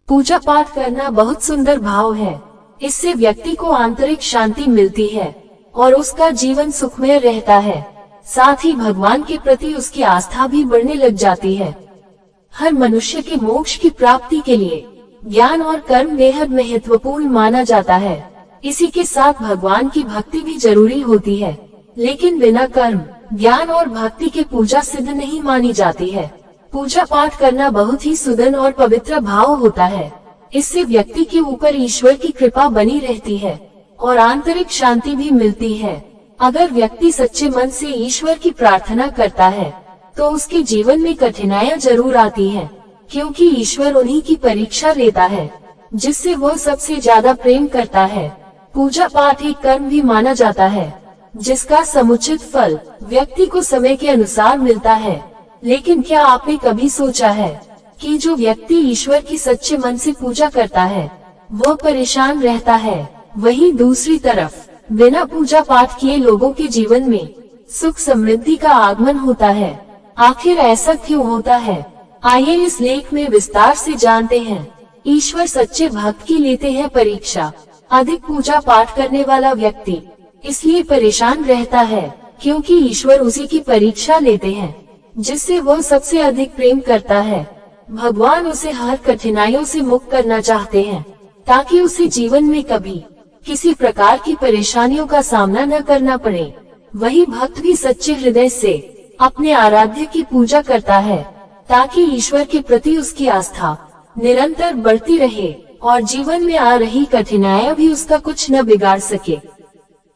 पूजा पाठ करना बहुत सुंदर भाव है। इससे व्यक्ति को आंतरिक शांति मिलती है और उसका जीवन सुखमय रहता है। साथ ही भगवान के प्रति उसकी आस्था भी बढ़ने लग जाती है। हर मनुष्य के मोक्ष की प्राप्ति के लिए ज्ञान और कर्म बेहद महत्वपूर्ण माना जाता है। इसी के साथ भगवान की भक्ति भी जरूरी होती है, लेकिन बिना कर्म, ज्ञान और भक्ति के पूजा सिद्ध नहीं मानी जाती है। पूजा पाठ करना बहुत ही सुदन और पवित्र भाव होता है। इससे व्यक्ति के ऊपर ईश्वर की कृपा बनी रहती है और आंतरिक शांति भी मिलती है। अगर व्यक्ति सच्चे मन से ईश्वर की प्रार्थना करता है तो उसके जीवन में कठिनाइयां जरूर आती हैं, क्योंकि ईश्वर उन्हीं की परीक्षा लेता है जिससे वह सबसे ज्यादा प्रेम करता है। पूजा पाठ एक कर्म भी माना जाता है जिसका समुचित फल व्यक्ति को समय के अनुसार मिलता है। लेकिन क्या आपने कभी सोचा है कि जो व्यक्ति ईश्वर की सच्चे मन से पूजा करता है वह परेशान रहता है, वहीं दूसरी तरफ बिना पूजा पाठ किए लोगों के जीवन में सुख समृद्धि का आगमन होता है। आखिर ऐसा क्यों होता है, आइए इस लेख में विस्तार से जानते हैं। ईश्वर सच्चे भक्त की लेते हैं परीक्षा। अधिक पूजा पाठ करने वाला व्यक्ति इसलिए परेशान रहता है क्योंकि ईश्वर उसी की परीक्षा लेते हैं जिससे वह सबसे अधिक प्रेम करता है। भगवान उसे हर कठिनाइयों से मुक्त करना चाहते हैं ताकि उसे जीवन में कभी किसी प्रकार की परेशानियों का सामना न करना पड़े। वही भक्त भी सच्चे हृदय से अपने आराध्य की पूजा करता है ताकि ईश्वर के प्रति उसकी आस्था निरंतर बढ़ती रहे और जीवन में आ रही कठिनाइयां भी उसका कुछ न बिगाड़ सके।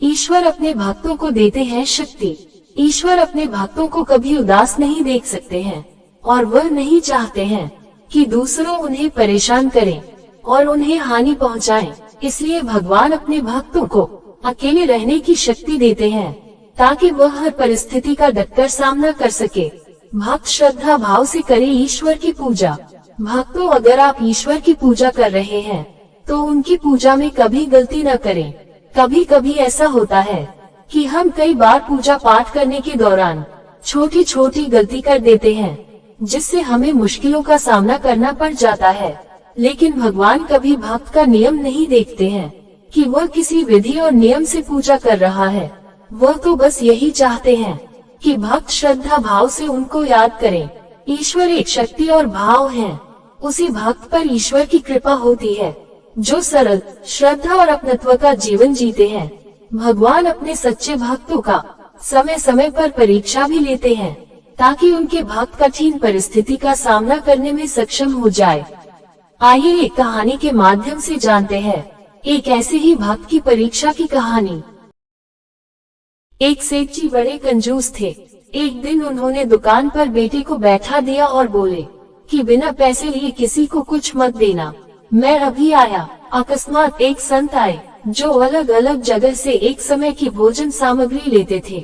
ईश्वर अपने भक्तों को देते हैं शक्ति। ईश्वर अपने भक्तों को कभी उदास नहीं देख सकते हैं और वह नहीं चाहते हैं कि दूसरों उन्हें परेशान करें और उन्हें हानि पहुंचाएं। इसलिए भगवान अपने भक्तों को अकेले रहने की शक्ति देते हैं ताकि वह हर परिस्थिति का डटकर सामना कर सके। भक्त श्रद्धा भाव से करे ईश्वर की पूजा। भक्तों, अगर आप ईश्वर की पूजा कर रहे हैं तो उनकी पूजा में कभी गलती न करें। कभी कभी ऐसा होता है कि हम कई बार पूजा पाठ करने के दौरान छोटी छोटी गलती कर देते हैं जिससे हमें मुश्किलों का सामना करना पड़ जाता है। लेकिन भगवान कभी भक्त का नियम नहीं देखते हैं कि वह किसी विधि और नियम से पूजा कर रहा है। वह तो बस यही चाहते हैं कि भक्त श्रद्धा भाव से उनको याद करें। ईश्वर एक शक्ति और भाव है। उसी भक्त पर ईश्वर की कृपा होती है जो सरल, श्रद्धा और अपनत्व का जीवन जीते हैं। भगवान अपने सच्चे भक्तों का समय समय पर परीक्षा भी लेते हैं ताकि उनके भक्त कठिन परिस्थिति का सामना करने में सक्षम हो जाए। आइए एक कहानी के माध्यम से जानते हैं एक ऐसे ही भक्त की परीक्षा की कहानी। एक सेठ जी बड़े कंजूस थे। एक दिन उन्होंने दुकान पर बेटे को बैठा दिया और बोले कि बिना पैसे लिए किसी को कुछ मत देना, मैं अभी आया। अकस्मात एक संत आए जो अलग अलग जगह से एक समय की भोजन सामग्री लेते थे।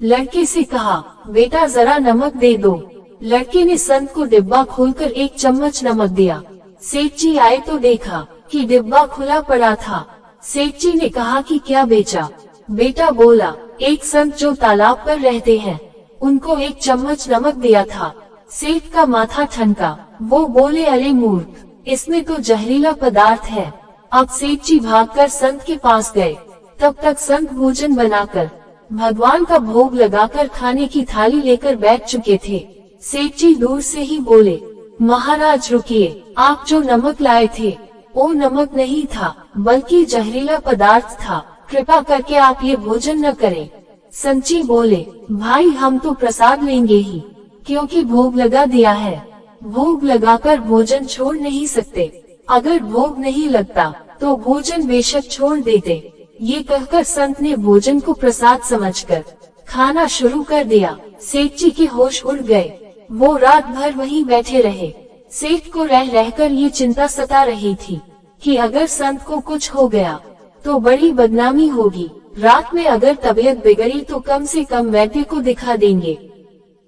लड़के से कहा, बेटा जरा नमक दे दो। लड़के ने संत को डिब्बा खोलकर एक चम्मच नमक दिया। सेठ जी आए तो देखा कि डिब्बा खुला पड़ा था। सेठ जी ने कहा कि क्या बेचा? बेटा बोला, एक संत जो तालाब पर रहते हैं उनको एक चम्मच नमक दिया था। सेठ का माथा ठनका। वो बोले, अरे मूर्ख, इसमें तो जहरीला पदार्थ है। अब सेठ जी भागकर संत के पास गए। तब तक संत भोजन बनाकर भगवान का भोग लगाकर खाने की थाली लेकर बैठ चुके थे। सेठ जी दूर से ही बोले, महाराज रुकिए, आप जो नमक लाए थे वो नमक नहीं था बल्कि जहरीला पदार्थ था। कृपा करके आप ये भोजन न करें। संत जी बोले, भाई हम तो प्रसाद लेंगे ही, क्योंकि भोग लगा दिया है। भोग लगाकर भोजन छोड़ नहीं सकते। अगर भोग नहीं लगता तो भोजन बेशक छोड़ देते। ये कहकर संत ने भोजन को प्रसाद समझकर खाना शुरू कर दिया। सेठ जी के होश उड़ गए। वो रात भर वहीं बैठे रहे। सेठ को रह रहकर ये चिंता सता रही थी कि अगर संत को कुछ हो गया तो बड़ी बदनामी होगी। रात में अगर तबीयत बिगड़ी तो कम से कम वैद्य को दिखा देंगे।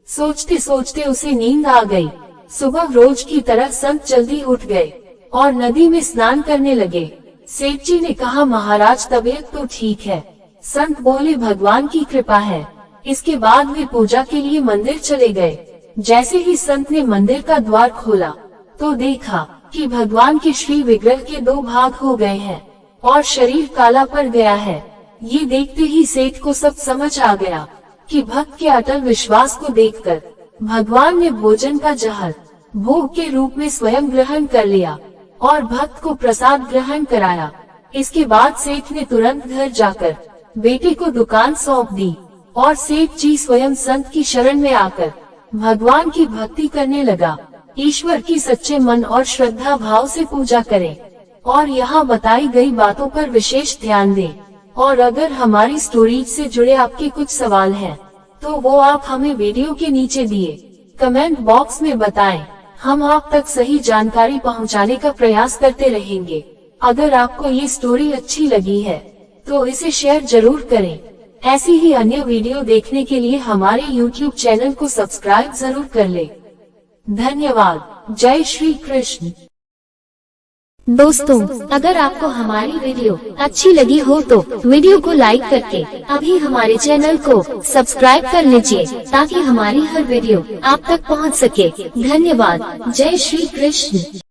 सोचते सोचते उसे नींद आ गई। सुबह रोज की तरह संत जल्दी उठ गए और नदी में स्नान करने लगे। सेठ जी ने कहा, महाराज तबीयत तो ठीक है। संत बोले, भगवान की कृपा है। इसके बाद वे पूजा के लिए मंदिर चले गए। जैसे ही संत ने मंदिर का द्वार खोला तो देखा कि भगवान के श्री विग्रह के 2 भाग हो गए हैं और शरीर काला पड़ गया है। ये देखते ही सेठ को सब समझ आ गया कि भक्त के अटल विश्वास को देखकर भगवान ने भोजन का जहर भोग के रूप में स्वयं ग्रहण कर लिया और भक्त को प्रसाद ग्रहण कराया। इसके बाद सेठ ने तुरंत घर जाकर बेटे को दुकान सौंप दी और सेठ जी स्वयं संत की शरण में आकर भगवान की भक्ति करने लगा। ईश्वर की सच्चे मन और श्रद्धा भाव से पूजा करें और यहाँ बताई गई बातों पर विशेष ध्यान दें। और अगर हमारी स्टोरीज से जुड़े आपके कुछ सवाल हैं, तो वो आप हमें वीडियो के नीचे दिए कमेंट बॉक्स में बताएं। हम आप तक सही जानकारी पहुंचाने का प्रयास करते रहेंगे। अगर आपको ये स्टोरी अच्छी लगी है तो इसे शेयर जरूर करें। ऐसी ही अन्य वीडियो देखने के लिए हमारे YouTube चैनल को सब्सक्राइब जरूर कर ले। धन्यवाद। जय श्री कृष्ण। दोस्तों, अगर आपको हमारी वीडियो अच्छी लगी हो तो वीडियो को लाइक करके अभी हमारे चैनल को सब्सक्राइब कर लीजिए ताकि हमारी हर वीडियो आप तक पहुंच सके। धन्यवाद। जय श्री कृष्ण।